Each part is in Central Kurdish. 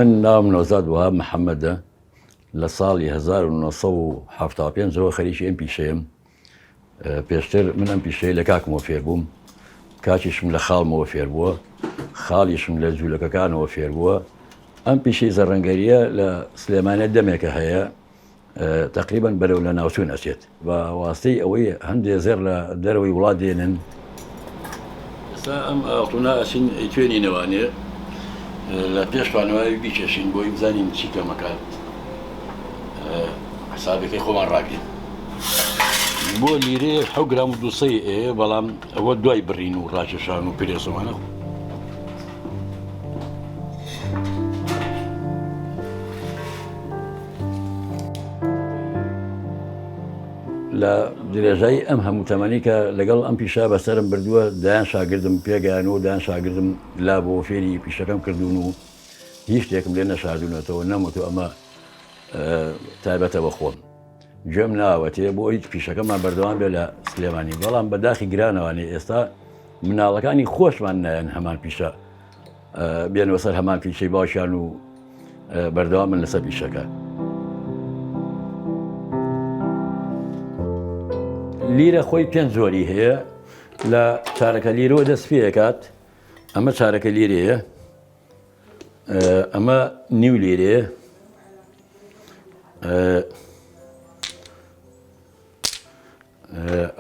من نام نوزاد وهاب محمد لصالي 1975 زۆر خەریکی ئەم پیشەیەم پێشتر من ئەم پیشەیە لە کاکمەوە فێر بووم کاکیشم لە خاڵمەوە فێر بووە خاڵیشم لە جوولەکەکانەوە فێر بووە ئەم پیشەی زەڕەنگەریە لە سلێمانیت دەمێکە هەیە تقریبا بەرەو لە ناوچوون ئەچێت بە واستەی ئەوەی هەندێک زێر لە دەرەوەی وڵات دێنن ئێستا ئەم ئاڵتوونە ئەچین توێنینەوانێ لە پێشوانەوەی بیکێشین بۆی بزانین چی کەمەکان حسابەکەی خۆمان ڕاگرین بۆ لیرێ 7 گرام و 200 بەڵام ئەوە دوای بڕین و ڕاکێشان و پرێسەوانە لە درێژایی ئەم هەموو تەمەنی کە لەگەڵ ئەم پیشە بەسەرم بردووە دایان شاگردم پێگەیانەوە دایان شاگردم لا بۆ فێری پیشەکەم کردوون و هیچ شتێکم لێ نەشاردوونەتەوە نەموتو ئەمە تایبەتە بە خۆم گوێم ناوەتێ بۆ هیچ پیشەکەمان بەردەوام بێ لە سلێمانی بەڵام بەداخی گرانەوانی ئێستا مناڵەکانی خۆشمان نایەن هەمان پیشە بێنەوە سەر هەمان پیشەی باشیان و بەردەوام من لەسەر پیشەکە لیرە خۆی پێنج زۆری هەیە لە چارەکە لیرەوە دەست پێکات ئەمە چارەکە لیرەیە ئەمە نیو لیرەیە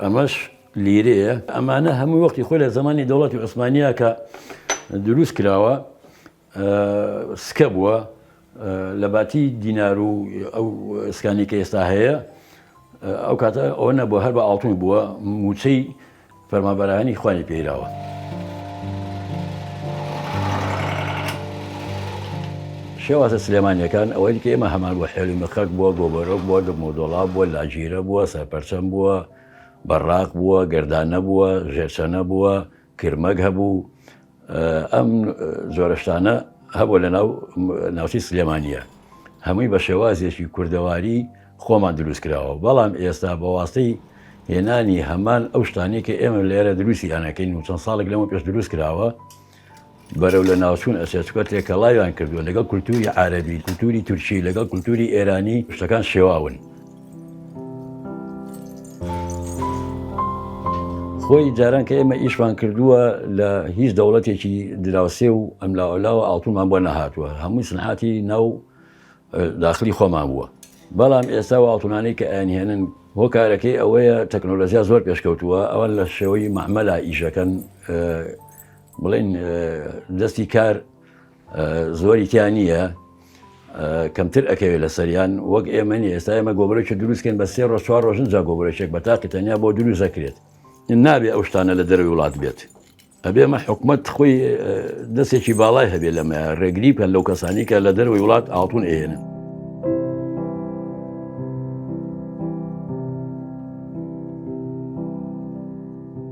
ئەمەش لیرەیە ئەمانە هەموو وەختی خۆی لە زمانی دەوڵەتی عوسمانیە کە دروست کراوە سکە بووە لە باتی دینار و ئەو سکانی کە ئێستا هەیە ئەو کاتە ئەوە نەبووە هەر بە ئاڵتون بووە موچەی فەرمانبەرانی خوانی پێیراوە شێوازە سلێمانیەکان ئەوەی کە ئێمە هەمان بووە حێلومەخەک بووە گۆبەرۆک بووە دەمۆدۆڵا بووە لاجیرە بووە سەرپەرچەم بووە بەڕاق بووە گەردانە بووە ژێرچەنە بووە کرمەک هەبوو ئەم زۆرەشتانە هەبووە لە ناوچەی سلێمانیە هەمووی بە شێوازێکی کوردەواری خۆمان دروست کراوە بەڵام ئێستا بە واستەی هێنانی هەمان ئەو شتانی کە ئێمە لێرە دروستی یانەکەین و چەند ساڵێک لەمە پێش دروست کراوە بەرەو لە ناوچوون ئەسێچکە تێکەڵایان کردووە لەگەڵ کولتوری عەرەبی کولتوری تورکی لەگەڵ کولتوری ئێرانی شتەکان شێواون خۆی جاران کە ئێمە ئیشمان کردووە لە هیچ دەوڵەتێکی دراوسێ و ئەملاوەلاوە ئاڵتوونمان بۆ نەهاتووە هەمووی سنعاتی ناو داخلی خۆمان بووە بەڵام ئێستا و ئاڵتوونانەی کە ئەیانهێنن هۆکارەکەی ئەوەیە تەکنۆلۆژیا زۆر پێشکەوتووە ئەوە لە شێوەی مەعمەلا ئیشەکەن بڵێن دەستی کار زۆری تیان نییە کەمتر ئەکەوێت لە سەریان وەک ئێمەنی ئێستا ئێمە گۆبرێکی دروستکەن بە 3 ڕۆژ 4 ڕۆژن جا گۆبرێکێک بە تاقی تەنیا بۆ دروست دەکرێت نابێ ئەو شتانە لە دەروی وڵات بێت ئەبێ ئەمە حکومەت خۆی دەستێکی باڵای هەبێت لەمە ڕێگری بکەن لەو کەسانی کە لە دەروی وڵات ئاڵتوون ئێنن